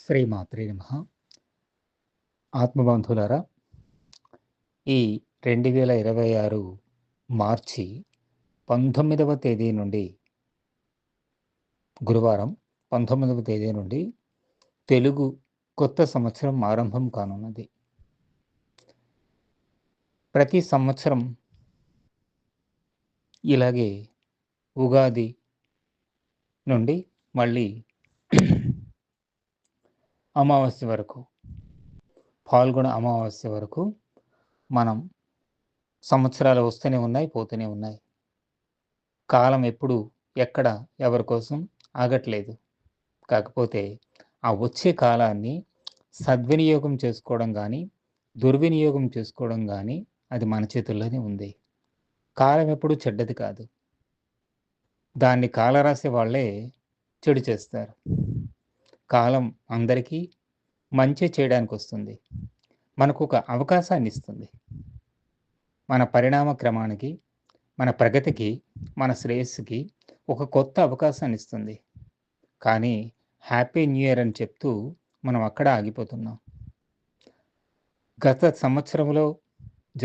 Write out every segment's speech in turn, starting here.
శ్రీమాత్రే నమః. ఆత్మబంధువులారా, ఈ 2026 మార్చి 19వ తేదీ నుండి గురువారం 19వ తేదీ నుండి తెలుగు కొత్త సంవత్సరం ఆరంభం కానున్నది. ప్రతి సంవత్సరం ఇలాగే ఉగాది నుండి మళ్ళీ అమావాస్య వరకు, పాల్గొన అమావాస్య వరకు మనం సంవత్సరాలు వస్తూనే ఉన్నాయి, పోతూనే ఉన్నాయి. కాలం ఎప్పుడు ఎక్కడ ఎవరి కోసం ఆగట్లేదు. కాకపోతే ఆ వచ్చే కాలాన్ని సద్వినియోగం చేసుకోవడం కానీ, దుర్వినియోగం చేసుకోవడం కానీ అది మన చేతుల్లోనే ఉంది. కాలం ఎప్పుడు చెడ్డది కాదు. దాన్ని కాలరాసే వాళ్ళే చెడు చేస్తారు. కాలం అందరికీ మంచి చేయడానికి వస్తుంది. మనకు ఒక అవకాశాన్ని ఇస్తుంది. మన పరిణామ క్రమానికి, మన ప్రగతికి, మన శ్రేయస్సుకి ఒక కొత్త అవకాశాన్ని ఇస్తుంది. కానీ హ్యాపీ న్యూ ఇయర్ అని చెప్తూ మనం అక్కడ ఆగిపోతున్నాం. గత సంవత్సరంలో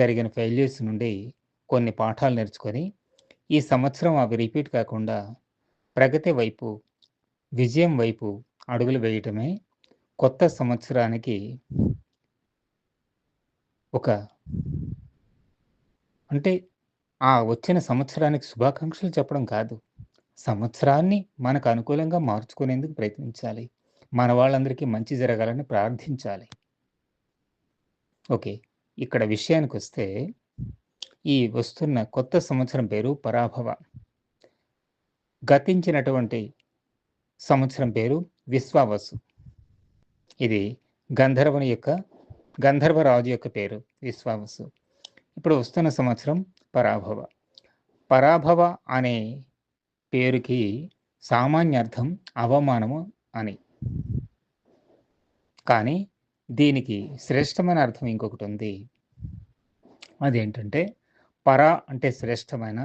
జరిగిన ఫెయిల్యూర్స్ నుండి కొన్ని పాఠాలు నేర్చుకొని ఈ సంవత్సరం అవి రిపీట్ కాకుండా ప్రగతి వైపు, విజయం వైపు అడుగులు వేయటమే కొత్త సంవత్సరానికి అంటే ఆ వచ్చిన సంవత్సరానికి శుభాకాంక్షలు చెప్పడం కాదు, సంవత్సరాన్ని మనకు అనుకూలంగా మార్చుకునేందుకు ప్రయత్నించాలి. మన వాళ్ళందరికీ మంచి జరగాలని ప్రార్థించాలి. ఓకే, ఇక్కడ విషయానికి వస్తే ఈ వస్తున్న కొత్త సంవత్సరం పేరు పరాభవ. గతించినటువంటి సంవత్సరం పేరు విశ్వావసు. ఇది గంధర్వరాజు యొక్క పేరు విశ్వావసు. ఇప్పుడు వస్తున్న సంవత్సరం పరాభవ. పరాభవ అనే పేరుకి సామాన్య అర్థం అవమానము అని. కానీ దీనికి శ్రేష్టమైన అర్థం ఇంకొకటి ఉంది. అదేంటంటే పర అంటే శ్రేష్టమైన,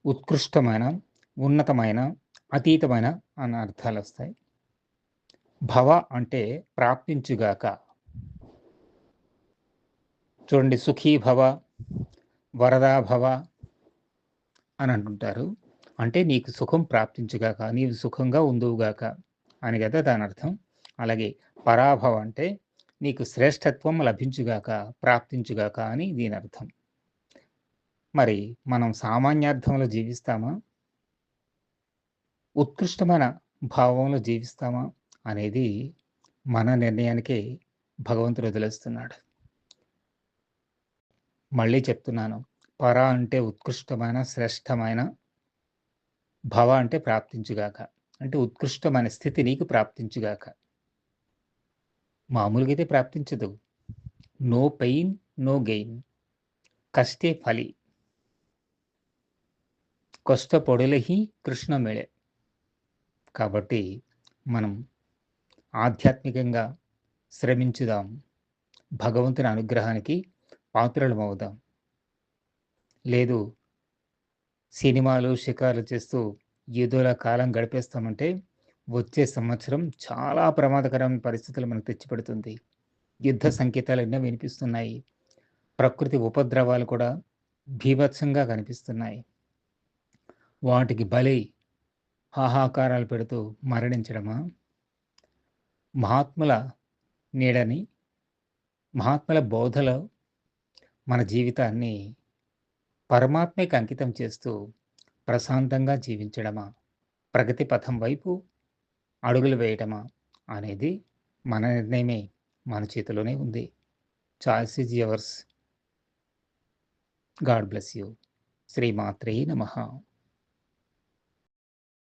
ఉత్కృష్టమైన, ఉన్నతమైన, అతీతమైన అన్న అర్థాలు వస్తాయి. భవ అంటే ప్రాప్తించుగాక. చూడండి, సుఖీ భవ, వరదా భవ అని అంటుంటారు. అంటే నీకు సుఖం ప్రాప్తించుగాక, నీవు సుఖంగా ఉందువుగాక అని కదా దాని అర్థం. అలాగే పరాభవ అంటే నీకు శ్రేష్టత్వం లభించుగాక, ప్రాప్తించుగాక అని దీని అర్థం. మరి మనం సామాన్యార్థంలో జీవిస్తామా, ఉత్కృష్టమైన భావంలో జీవిస్తామా అనేది మన నిర్ణయానికే భగవంతుడు వదిలేస్తున్నాడు. మళ్ళీ చెప్తున్నాను, పర అంటే ఉత్కృష్టమైన, శ్రేష్టమైన, భవ అంటే ప్రాప్తించుగాక, అంటే ఉత్కృష్టమైన స్థితి నీకు ప్రాప్తించుగాక. మామూలుగా అయితే ప్రాప్తించదు. నో పెయిన్ నో గెయిన్, కష్టే ఫలి, కష్ట పొడలహి కృష్ణ మేళే. కాబట్టి మనం ఆధ్యాత్మికంగా శ్రమించుదాం, భగవంతుని అనుగ్రహానికి పాత్రలం అవుదాం. లేదు సినిమాలు షికారులు చేస్తూ ఏదోలా కాలం గడిపేస్తామంటే వచ్చే సంవత్సరం చాలా ప్రమాదకరమైన పరిస్థితులు మనకు తెచ్చిపెడుతుంది. యుద్ధ సంకేతాలు ఎన్నో వినిపిస్తున్నాయి. ప్రకృతి ఉపద్రవాలు కూడా భీభత్సంగా కనిపిస్తున్నాయి. వాటికి బలై హాహాకారాలు పెడుతూ మరణించడమా? మహాత్ముల నీడని, మహాత్ముల బోధలో మన జీవితాన్ని పరమాత్మకి అంకితం చేస్తూ ప్రశాంతంగా జీవించడమా? ప్రగతి పథం వైపు అడుగులు వేయటమా అనేది మన నిర్ణయమే, మన చేతిలోనే ఉంది. Choice is yours. God bless you. శ్రీమాత్రే నమః.